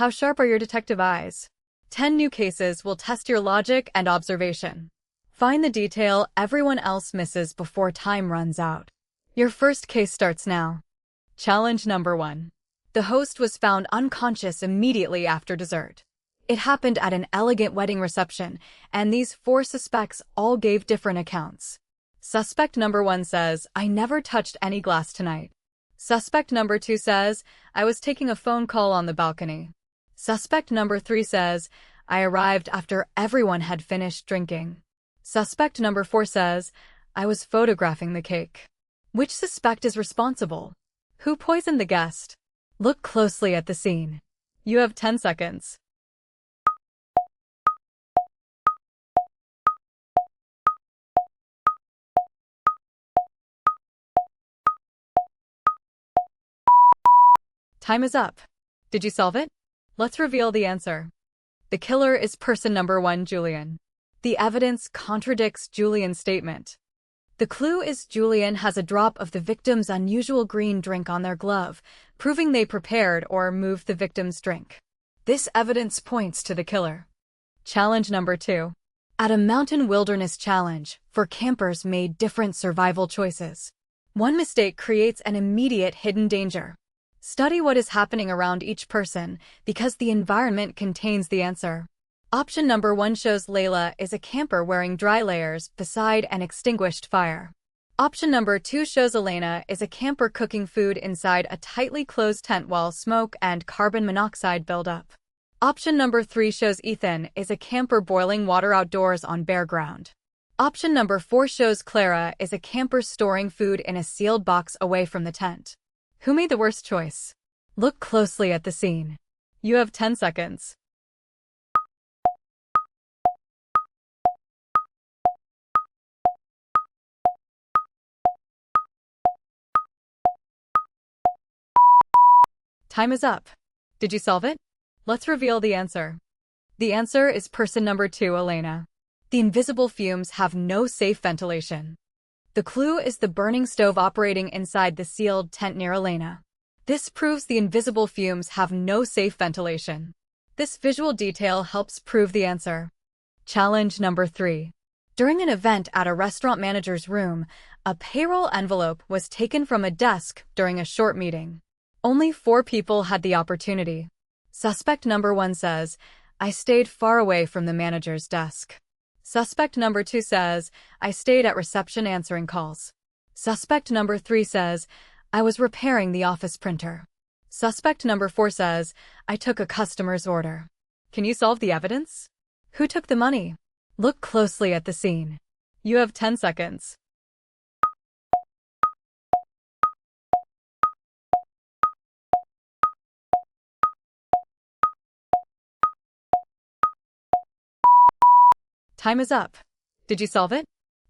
How sharp are your detective eyes? 10 new cases will test your logic and observation. Find the detail everyone else misses before time runs out. Your first case starts now. Challenge number 1. The host was found unconscious immediately after dessert. It happened at an elegant wedding reception, and these 4 suspects all gave different accounts. Suspect number 1 says, "I never touched any glass tonight." Suspect number 2 says, "I was taking a phone call on the balcony." Suspect number 3 says, "I arrived after everyone had finished drinking." Suspect number 4 says, "I was photographing the cake." Which suspect is responsible? Who poisoned the guest? Look closely at the scene. You have 10 seconds. Time is up. Did you solve it? Let's reveal the answer. The killer is person number 1, Julian. The evidence contradicts Julian's statement. The clue is Julian has a drop of the victim's unusual green drink on their glove, proving they prepared or moved the victim's drink. This evidence points to the killer. Challenge number 2. At a mountain wilderness challenge, 4 campers made different survival choices. One mistake creates an immediate hidden danger. Study what is happening around each person, because the environment contains the answer. Option number 1 shows Layla is a camper wearing dry layers beside an extinguished fire. Option number 2 shows Elena is a camper cooking food inside a tightly closed tent while smoke and carbon monoxide build up. Option number 3 shows Ethan is a camper boiling water outdoors on bare ground. Option number 4 shows Clara is a camper storing food in a sealed box away from the tent. Who made the worst choice? Look closely at the scene. You have 10 seconds. Time is up. Did you solve it? Let's reveal the answer. The answer is person number 2, Elena. The invisible fumes have no safe ventilation. The clue is the burning stove operating inside the sealed tent near Elena. This proves the invisible fumes have no safe ventilation. This visual detail helps prove the answer. Challenge number 3. During an event at a restaurant manager's room, a payroll envelope was taken from a desk during a short meeting. Only 4 people had the opportunity. Suspect number 1 says, "I stayed far away from the manager's desk." Suspect number 2 says, "I stayed at reception answering calls." Suspect number 3 says, "I was repairing the office printer." Suspect number 4 says, "I took a customer's order." Can you solve the evidence? Who took the money? Look closely at the scene. You have 10 seconds. Time is up. Did you solve it?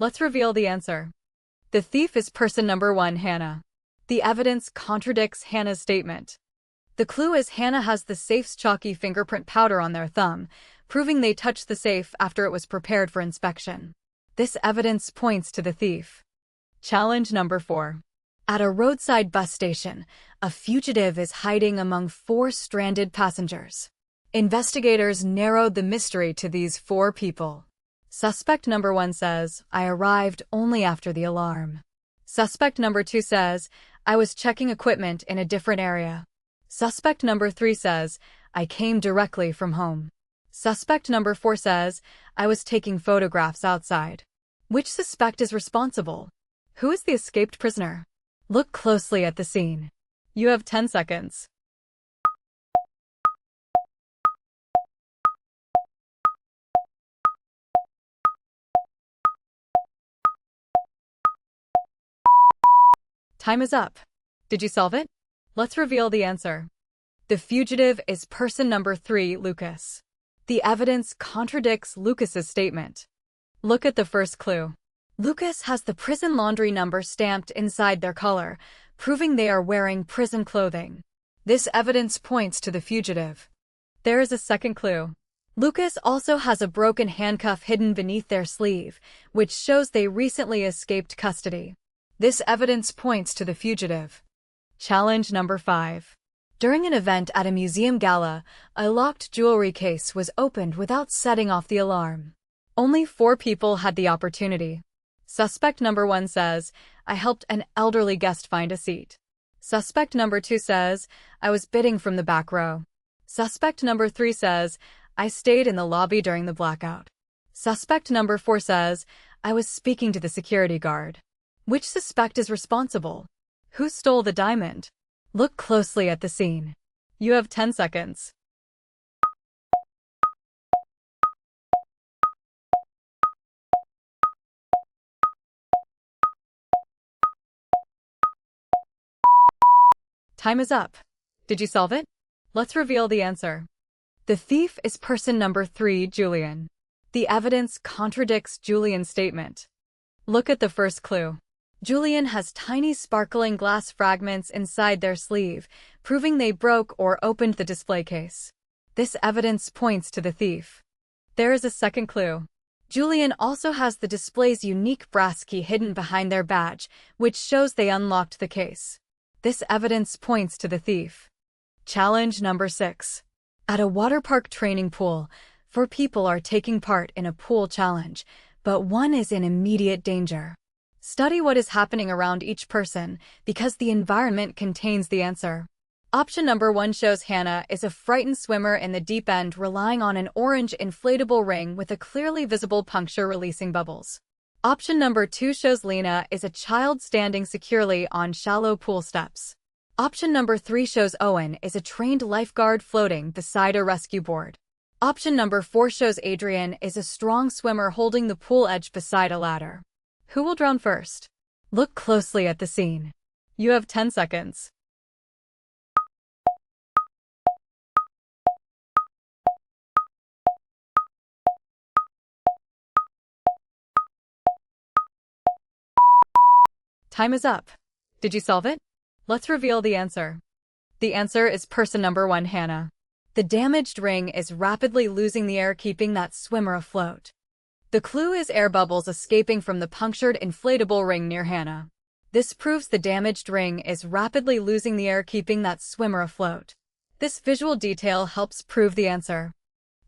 Let's reveal the answer. The thief is person number 1, Hannah. The evidence contradicts Hannah's statement. The clue is Hannah has the safe's chalky fingerprint powder on their thumb, proving they touched the safe after it was prepared for inspection. This evidence points to the thief. Challenge number 4. At a roadside bus station, a fugitive is hiding among 4 stranded passengers. Investigators narrowed the mystery to these 4 people. Suspect number 1 says, "I arrived only after the alarm." Suspect number 2 says, "I was checking equipment in a different area." Suspect number 3 says, "I came directly from home." Suspect number 4 says, "I was taking photographs outside." Which suspect is responsible? Who is the escaped prisoner? Look closely at the scene. You have 10 seconds. Time is up. Did you solve it? Let's reveal the answer. The fugitive is person number 3, Lucas. The evidence contradicts Lucas's statement. Look at the first clue. Lucas has the prison laundry number stamped inside their collar, proving they are wearing prison clothing. This evidence points to the fugitive. There is a second clue. Lucas also has a broken handcuff hidden beneath their sleeve, which shows they recently escaped custody. This evidence points to the fugitive. Challenge number 5. During an event at a museum gala, a locked jewelry case was opened without setting off the alarm. Only 4 people had the opportunity. Suspect number 1 says, I helped an elderly guest find a seat. Suspect number 2 says, I was bidding from the back row. Suspect number 3 says, I stayed in the lobby during the blackout. Suspect number 4 says, I was speaking to the security guard. Which suspect is responsible? Who stole the diamond? Look closely at the scene. You have 10 seconds. Time is up. Did you solve it? Let's reveal the answer. The thief is person number 3, Julian. The evidence contradicts Julian's statement. Look at the first clue. Julian has tiny sparkling glass fragments inside their sleeve, proving they broke or opened the display case. This evidence points to the thief. There is a second clue. Julian also has the display's unique brass key hidden behind their badge, which shows they unlocked the case. This evidence points to the thief. Challenge number 6. At a water park training pool, 4 people are taking part in a pool challenge, but one is in immediate danger. Study what is happening around each person, because the environment contains the answer. Option number 1 shows Hannah is a frightened swimmer in the deep end relying on an orange inflatable ring with a clearly visible puncture releasing bubbles. Option number 2 shows Lena is a child standing securely on shallow pool steps. Option number 3 shows Owen is a trained lifeguard floating beside a rescue board. Option number 4 shows Adrian is a strong swimmer holding the pool edge beside a ladder. Who will drown first? Look closely at the scene. You have 10 seconds. Time is up. Did you solve it? Let's reveal the answer. The answer is person number 1, Hannah. The damaged ring is rapidly losing the air, keeping that swimmer afloat. The clue is air bubbles escaping from the punctured inflatable ring near Hannah. This proves the damaged ring is rapidly losing the air, keeping that swimmer afloat. This visual detail helps prove the answer.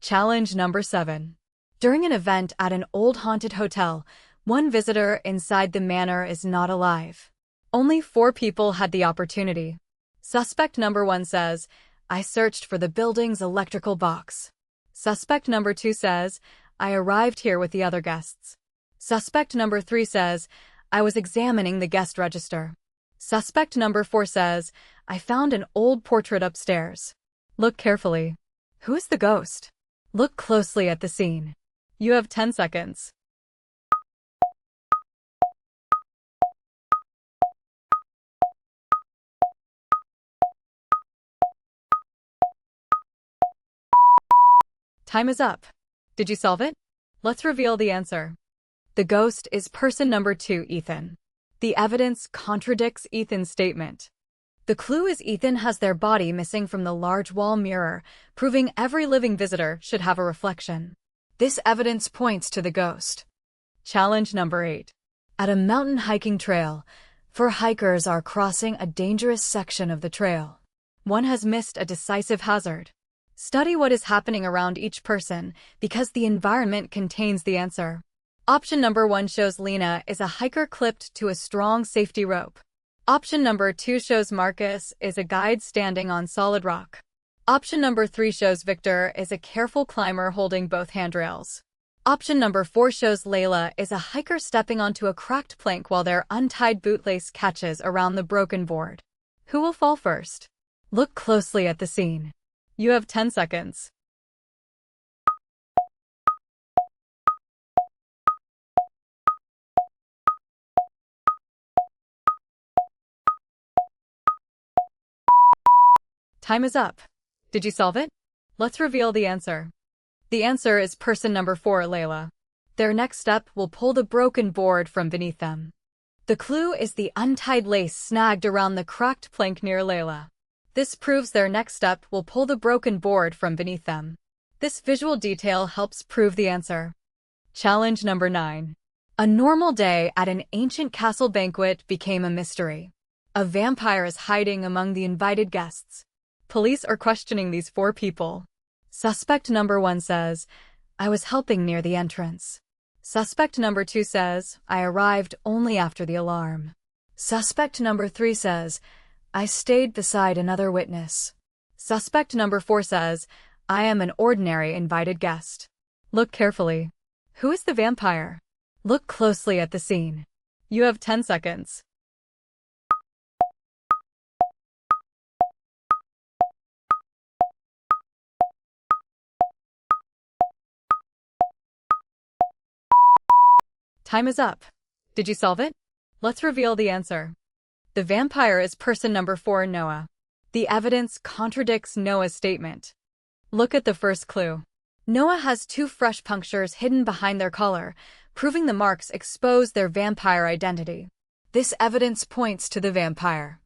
Challenge number 7. During an event at an old haunted hotel, one visitor inside the manor is not alive. Only 4 people had the opportunity. Suspect number 1 says, I searched for the building's electrical box. Suspect number 2 says, I arrived here with the other guests. Suspect number 3 says, I was examining the guest register. Suspect number 4 says, I found an old portrait upstairs. Look carefully. Who is the ghost? Look closely at the scene. You have 10 seconds. Time is up. Did you solve it? Let's reveal the answer. The ghost is person number 2, Ethan. The evidence contradicts Ethan's statement. The clue is Ethan has their body missing from the large wall mirror, proving every living visitor should have a reflection. This evidence points to the ghost. Challenge number 8. At a mountain hiking trail, 4 hikers are crossing a dangerous section of the trail. One has missed a decisive hazard. Study what is happening around each person, because the environment contains the answer. Option number 1 shows Lena is a hiker clipped to a strong safety rope. Option number 2 shows Marcus is a guide standing on solid rock. Option number 3 shows Victor is a careful climber holding both handrails. Option number 4 shows Layla is a hiker stepping onto a cracked plank while their untied bootlace catches around the broken board. Who will fall first? Look closely at the scene. You have 10 seconds. Time is up. Did you solve it? Let's reveal the answer. The answer is person number 4, Layla. Their next step will pull the broken board from beneath them. The clue is the untied lace snagged around the cracked plank near Layla. This proves their next step will pull the broken board from beneath them. This visual detail helps prove the answer. Challenge number 9. A normal day at an ancient castle banquet became a mystery. A vampire is hiding among the invited guests. Police are questioning these 4 people. Suspect number 1 says, I was helping near the entrance. Suspect number 2 says, I arrived only after the alarm. Suspect number 3 says, I stayed beside another witness. Suspect number 4 says, I am an ordinary invited guest. Look carefully. Who is the vampire? Look closely at the scene. You have 10 seconds. Time is up. Did you solve it? Let's reveal the answer. The vampire is person number 4, Noah. The evidence contradicts Noah's statement. Look at the first clue. Noah has 2 fresh punctures hidden behind their collar, proving the marks expose their vampire identity. This evidence points to the vampire.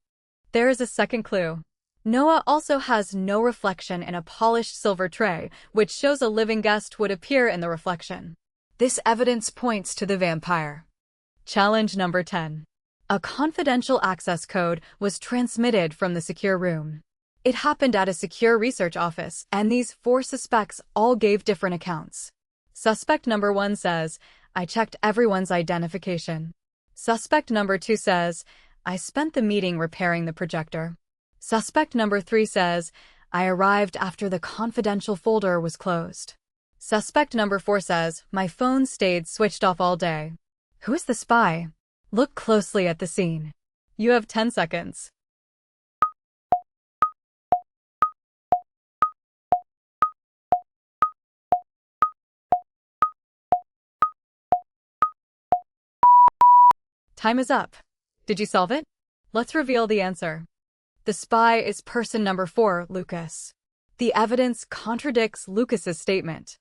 There is a second clue. Noah also has no reflection in a polished silver tray, which shows a living guest would appear in the reflection. This evidence points to the vampire. Challenge number 10. A confidential access code was transmitted from the secure room. It happened at a secure research office, and these 4 suspects all gave different accounts. Suspect number 1 says, I checked everyone's identification. Suspect number 2 says, I spent the meeting repairing the projector. Suspect number 3 says, I arrived after the confidential folder was closed. Suspect number 4 says, my phone stayed switched off all day. Who is the spy? Look closely at the scene. You have 10 seconds. Time is up. Did you solve it? Let's reveal the answer. The spy is person number 4, Lucas. The evidence contradicts Lucas's statement.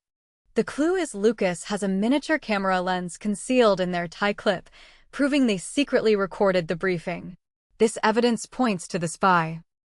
The clue is Lucas has a miniature camera lens concealed in their tie clip, proving they secretly recorded the briefing. This evidence points to the spy.